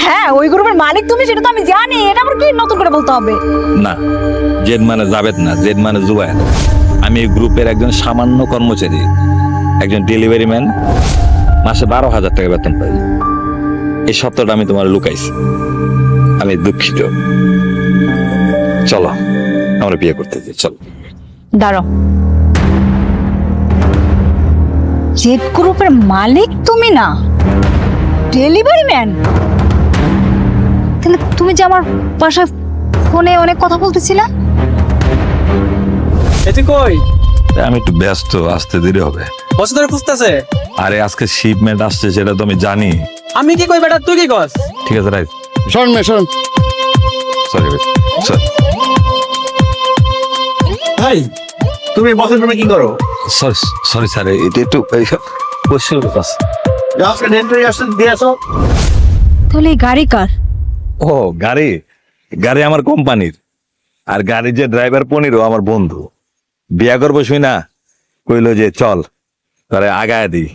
হ্যাঁ ওই গ্রুপের মালিক তুমি, সেটা তো আমি জানি। এটা আবার কি নতুন করে বলতে হবে? না, জেদ মানে জাবেদ না, জেদ মানে জুবায়ের। আমি এই গ্রুপের একজন সামান্য কর্মচারী, একজন ডেলিভারি ম্যান। মাসে 12,000 টাকা বেতন পাই। এই সত্যটা আমি তোমার লুকাইছি, আমি দুঃখিত। চলো আমরা বিয়ে করতে যাই, চলো। দাঁড়াও, জেড গ্রুপের মালিক তুমি না, ডেলিভারি ম্যান? তাহলে তুমি যে আমার বাসায় ফোনে অনেক কথা বলতেছিলা? এতে কই আমি একটু ব্যস্ত, আসতে দেরি হবে। বছর ধরে খুঁজতেছে। আরে আজকে শিপমেন্ট আসছে, সেটা তো আমি জানি। আমি কি কই বেটা, তুই কি কস? ঠিক আছে, রাইট। শোন মে শোন, সরি সরি ভাই তুমি বসের রুমে কি করো? সরি সরি স্যার, এটা একটু কোশ্চেন আছে। আজকে ডেন্টারি আসতে দিয়ে আসো। তাহলে এই গাড়ি কার? ও গাড়ি, গাড়ি আমার কোম্পানির। আর গাড়ির যে ড্রাইভার পনিরও আমার বন্ধু। বিয়া করবো শুই না, কইলো যে চল তারে আগায় দিই।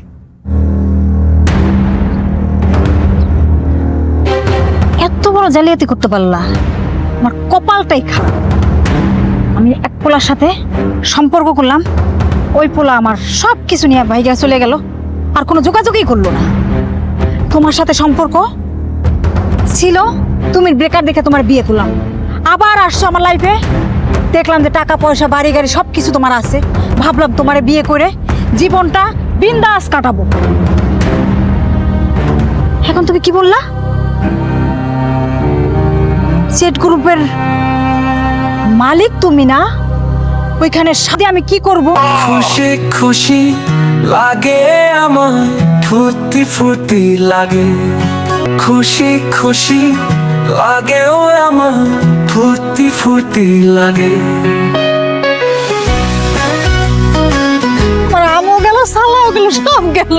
এত বড় জালিয়াতি করতে পারলা? আমার কপালটাই খারাপ। আমি এক পোলার সাথে সম্পর্ক করলাম, ওই পোলা আমার সব কিছু নিয়ে ভাইগা চলে গেল, আর কোনো যোগাযোগই করলো না। তোমার সাথে সম্পর্ক ছিল, তুমি ব্রেকার দেখে তোমার বিয়ে করলাম। আবার আসছো আমার লাইফে, দেখলাম যে টাকা পয়সা বাড়ি গাড়ি সব কিছু তোমার আছে। ভাবলাম তোমারে বিয়ে করে জীবনটা বিন্দাস কাটাবো। এখন তুমি কি বললা? জেড গ্রুপের মালিক তুমি না? ওইখানে সাথে আমি কি করব? খুশি খুশি লাগে আমার, ফুর্তি ফুর্তি লাগে। খুশি খুশি লাগে ও আমার, ফুর্তি ফুর্তি লাগে। আমার আমও গেল, সালাও গেল, সব গেল।